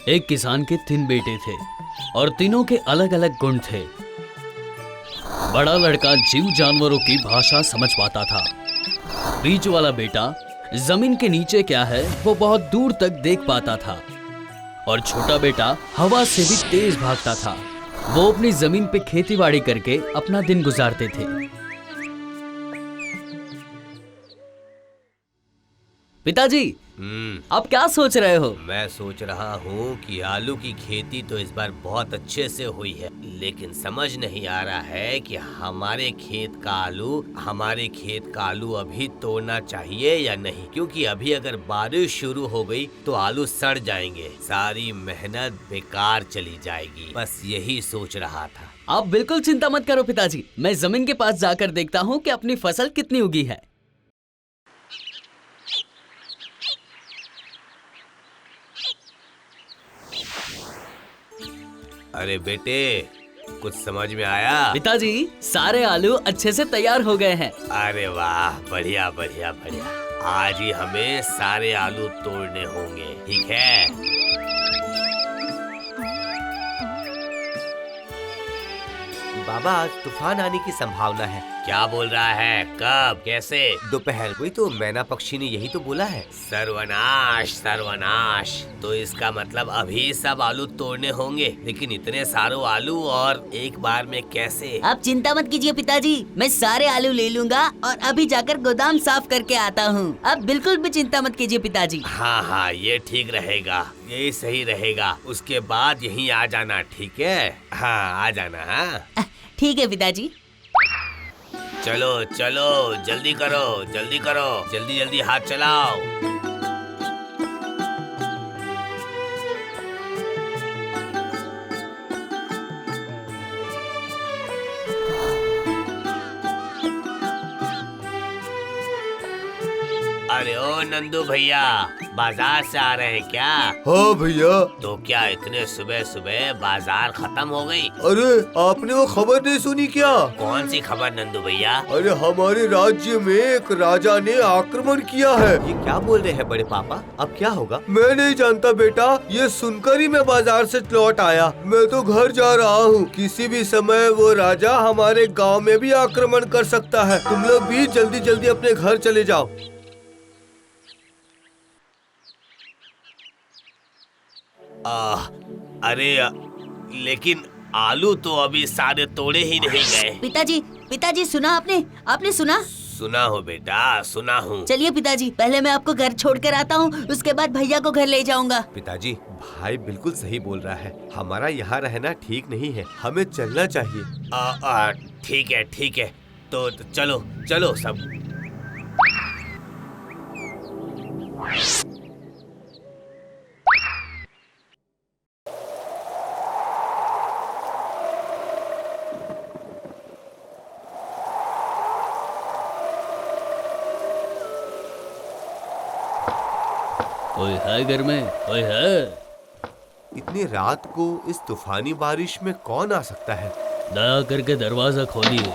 एक किसान के 3 बेटे थे और तीनों के अलग अलग गुण थे। बड़ा लड़का जीव जानवरों की भाषा समझ पाता था। बीच वाला बेटा जमीन के नीचे क्या है वो बहुत दूर तक देख पाता था और छोटा बेटा हवा से भी तेज भागता था। वो अपनी जमीन पे खेतीबाड़ी करके अपना दिन गुजारते थे। पिताजी, आप क्या सोच रहे हो? मैं सोच रहा हूँ कि आलू की खेती तो इस बार बहुत अच्छे से हुई है, लेकिन समझ नहीं आ रहा है कि हमारे खेत का आलू अभी तोड़ना चाहिए या नहीं, क्योंकि अभी अगर बारिश शुरू हो गई तो आलू सड़ जाएंगे, सारी मेहनत बेकार चली जाएगी। बस यही सोच रहा था। आप बिल्कुल चिंता मत करो पिताजी, मैं जमीन के पास जाकर देखता हूँ कि अपनी फसल कितनी उगी है। अरे बेटे, कुछ समझ में आया? पिताजी, सारे आलू अच्छे से तैयार हो गए हैं। अरे वाह, बढ़िया बढ़िया बढ़िया। आज ही हमें सारे आलू तोड़ने होंगे, ठीक है? बाबा, आज तूफान आने की संभावना है। क्या बोल रहा है? कब? कैसे? दोपहर को ही तो मैना पक्षी ने यही तो बोला है। सर्वनाश सर्वनाश। तो इसका मतलब अभी सब आलू तोड़ने होंगे, लेकिन इतने सारे आलू और एक बार में कैसे? आप चिंता मत कीजिए पिताजी, मैं सारे आलू ले लूंगा और अभी जाकर गोदाम साफ करके आता हूँ। आप बिल्कुल भी चिंता मत कीजिए पिताजी। हाँ हाँ, ये ठीक रहेगा, यही सही रहेगा। उसके बाद यहीं आ जाना, ठीक है? हाँ, आ जाना। हाँ ठीक है पिताजी। चलो चलो, जल्दी करो, जल्दी करो, जल्दी जल्दी हाथ चलाओ। अरे ओ नंदू भैया, बाजार से आ रहे हैं क्या? हाँ भैया। तो क्या इतने सुबह सुबह बाजार खत्म हो गई? अरे आपने वो खबर नहीं सुनी क्या? कौन सी खबर नंदू भैया? अरे हमारे राज्य में एक राजा ने आक्रमण किया है। ये क्या बोल रहे हैं बड़े पापा? अब क्या होगा? मैं नहीं जानता बेटा, ये सुनकर ही मैं बाजार से लौट आया। मैं तो घर जा रहा हूँ। किसी भी समय वो राजा हमारे गाँव में भी आक्रमण कर सकता है। तुम लोग भी जल्दी जल्दी अपने घर चले जाओ। अरे लेकिन आलू तो अभी सारे तोड़े ही नहीं गए। पिताजी सुना आपने सुना? सुना हो बेटा, सुना हूँ। चलिए पिताजी, पहले मैं आपको घर छोड़कर आता हूँ, उसके बाद भैया को घर ले जाऊंगा। पिताजी, भाई बिल्कुल सही बोल रहा है। हमारा यहाँ रहना ठीक नहीं है, हमें चलना चाहिए। ठीक है। तो चलो चलो सब। कोई है घर में? कोई है? इतनी रात को इस तूफानी बारिश में कौन आ सकता है? दया करके दरवाजा खोलिए।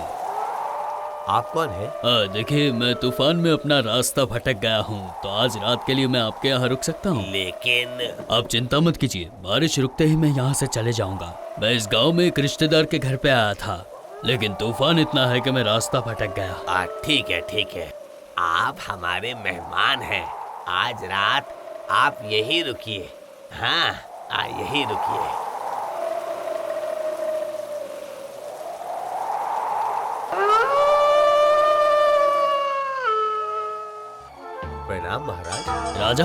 आप कौन है? देखिए, मैं तूफान में अपना रास्ता भटक गया हूँ, तो आज रात के लिए मैं आपके यहाँ रुक सकता हूँ। लेकिन आप चिंता मत कीजिए, बारिश रुकते ही मैं यहाँ से चले जाऊंगा। मैं इस गांव में एक रिश्तेदार के घर पे आया था, लेकिन तूफान इतना है कि मैं रास्ता भटक गया। ठीक है। आप हमारे मेहमान हैं। आज रात आप यहीं रुकिए। हाँ, यहीं रुकिए। प्रणाम महाराज।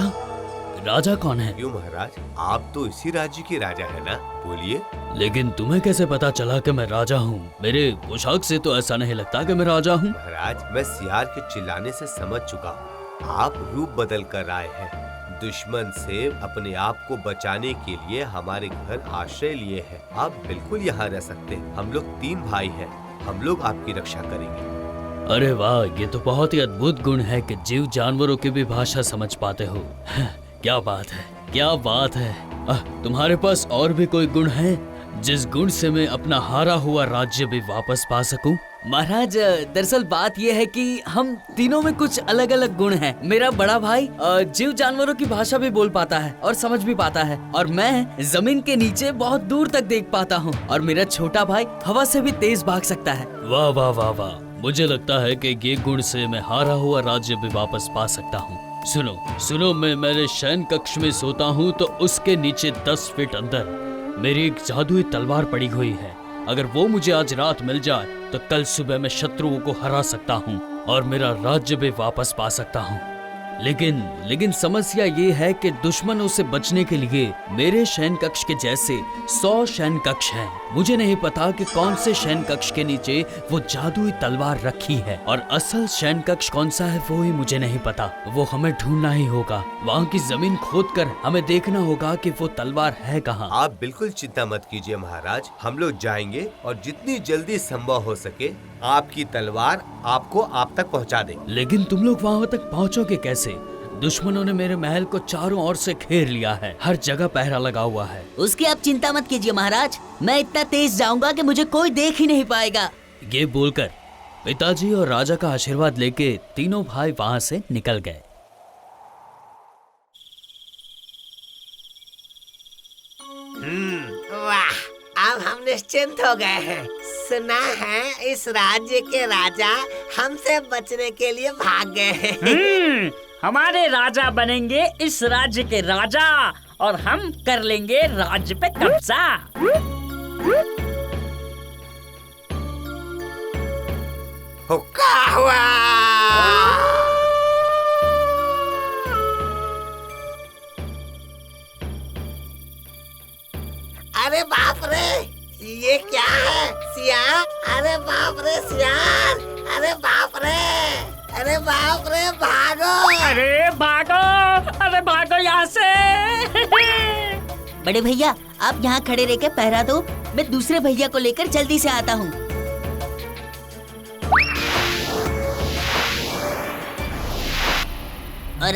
राजा कौन है? क्यों महाराज, आप तो इसी राज्य के राजा है ना? बोलिए। लेकिन तुम्हें कैसे पता चला कि मैं राजा हूँ? मेरे पोशाक से तो ऐसा नहीं लगता कि मैं राजा हूँ। महाराज, मैं सियार के चिल्लाने से समझ चुका हूँ। आप रूप बदल कर आए हैं। दुश्मन से अपने आप को बचाने के लिए हमारे घर आश्रय लिए हैं। आप बिल्कुल यहाँ रह सकते हैं। हम लोग 3 भाई हैं। हम लोग आपकी रक्षा करेंगे। अरे वाह, ये तो बहुत ही अद्भुत गुण है कि जीव जानवरों की भी भाषा समझ पाते हो। क्या बात है। तुम्हारे पास और भी कोई गुण है जिस गुण से मैं अपना हारा हुआ राज्य भी वापस पा सकूं? महाराज दरअसल बात यह है कि हम तीनों में कुछ अलग अलग गुण हैं। मेरा बड़ा भाई जीव जानवरों की भाषा भी बोल पाता है और समझ भी पाता है, और मैं जमीन के नीचे बहुत दूर तक देख पाता हूँ, और मेरा छोटा भाई हवा से भी तेज भाग सकता है। वाह वाह वाह वाह, मुझे लगता है कि ये गुण से मैं हारा हुआ राज्य भी वापस पा सकता हूँ। सुनो सुनो, मैं मेरे शयन कक्ष में सोता हूँ तो उसके नीचे 10 फीट अंदर मेरी एक जादुई तलवार पड़ी हुई है। अगर वो मुझे आज रात मिल जाए तो कल सुबह मैं शत्रुओं को हरा सकता हूँ और मेरा राज्य भी वापस पा सकता हूँ। लेकिन समस्या ये है कि दुश्मनों से बचने के लिए मेरे शयन कक्ष के जैसे 100 शयन कक्ष हैं। मुझे नहीं पता कि कौन से शयन कक्ष के नीचे वो जादुई तलवार रखी है, और असल शयन कक्ष कौन सा है वो ही मुझे नहीं पता। वो हमें ढूंढना ही होगा, वहाँ की जमीन खोदकर हमें देखना होगा कि वो तलवार है कहाँ। आप बिल्कुल चिंता मत कीजिए महाराज, हम लोग जाएंगे और जितनी जल्दी संभव हो सके आपकी तलवार आपको आप तक पहुंचा देंगे। लेकिन तुम लोग वहाँ तक पहुँचोगे कैसे? दुश्मनों ने मेरे महल को चारों ओर से घेर लिया है, हर जगह पहरा लगा हुआ है। उसकी आप चिंता मत कीजिए महाराज, मैं इतना तेज जाऊंगा कि मुझे कोई देख ही नहीं पाएगा। ये बोलकर पिताजी और राजा का आशीर्वाद लेके तीनों भाई वहाँ से निकल गए। वाह, अब हम निश्चिंत हो गए हैं। सुना है इस राज्य के राजा हमसे बचने के लिए भाग गए हैं। हमारे राजा बनेंगे इस राज्य के राजा, और हम कर लेंगे राज्य पे कब्जा। हुक्का हुआ। अरे बाप रे, ये क्या है? सियार! अरे बाप रे सियार! अरे बाप रे! अरे बाप रे, भागो! अरे भागो, अरे भागो यहाँ से। बड़े भैया आप यहाँ खड़े रह के पहरा दो, मैं दूसरे भैया को लेकर जल्दी से आता हूँ। और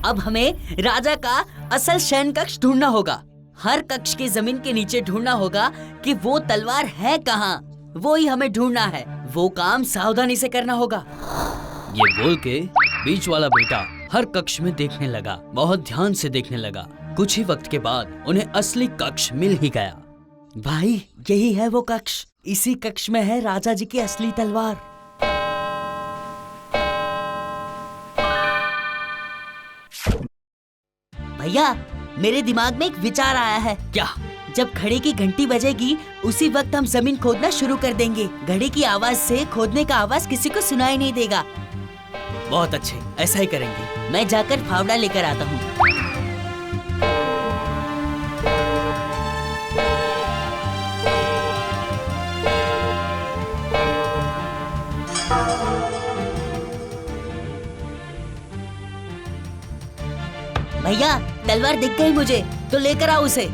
अब हमें राजा का असल शयन कक्ष ढूंढना होगा। हर कक्ष की जमीन के नीचे ढूंढना होगा कि वो तलवार है कहाँ। वो ही हमें ढूंढना है, वो काम सावधानी से करना होगा। ये बोल के बीच वाला बेटा हर कक्ष में देखने लगा, बहुत ध्यान से देखने लगा। कुछ ही वक्त के बाद उन्हें असली कक्ष मिल ही गया। भाई यही है वो कक्ष, इसी कक्ष में है राजा जी की असली तलवार। भैया मेरे दिमाग में एक विचार आया है। क्या? जब घड़ी की घंटी बजेगी उसी वक्त हम जमीन खोदना शुरू कर देंगे। घड़ी की आवाज से खोदने का आवाज किसी को सुनाई नहीं देगा। बहुत अच्छे, ऐसा ही करेंगे। मैं जाकर फावड़ा लेकर आता हूँ। भैया तलवार दिख गई मुझे, तो लेकर आओ उसे।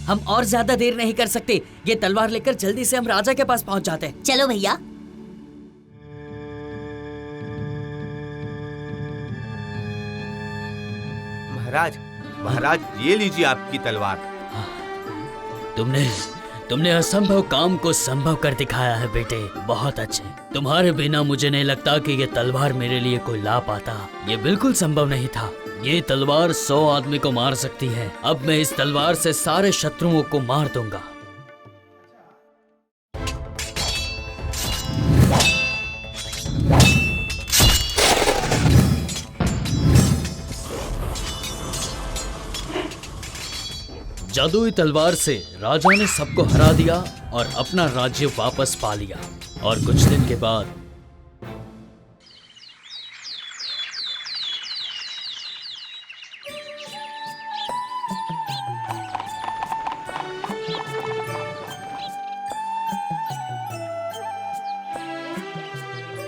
हम और ज्यादा देर नहीं कर सकते, ये तलवार लेकर जल्दी से हम राजा के पास पहुंच जाते हैं। चलो भैया। महाराज ये लीजिए आपकी तलवार। तुमने असंभव काम को संभव कर दिखाया है बेटे, बहुत अच्छे। तुम्हारे बिना मुझे नहीं लगता कि ये तलवार मेरे लिए कोई ला पाता। ये बिल्कुल संभव नहीं था। ये तलवार 100 आदमी को मार सकती है। अब मैं इस तलवार से सारे शत्रुओं को मार दूंगा। जादुई तलवार से राजा ने सबको हरा दिया और अपना राज्य वापस पा लिया। और कुछ दिन के बाद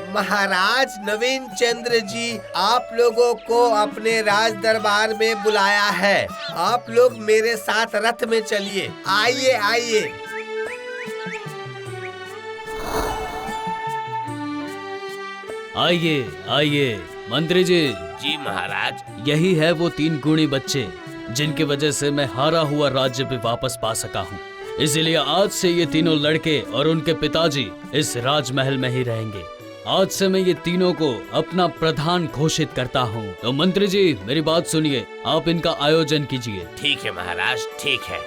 महाराज नवीन चंद्र जी आप लोगों को अपने राज दरबार में बुलाया है। आप लोग मेरे साथ रथ में चलिए। आइए आइए। आइए आइए मंत्री जी। जी महाराज। यही है वो 3 गुणी बच्चे जिनकी वजह से मैं हारा हुआ राज्य भी वापस पा सका हूँ। इसीलिए आज से ये तीनों लड़के और उनके पिताजी इस राजमहल में ही रहेंगे। आज से मैं ये तीनों को अपना प्रधान घोषित करता हूँ। तो मंत्री जी मेरी बात सुनिए, आप इनका आयोजन कीजिए। ठीक है महाराज, ठीक है।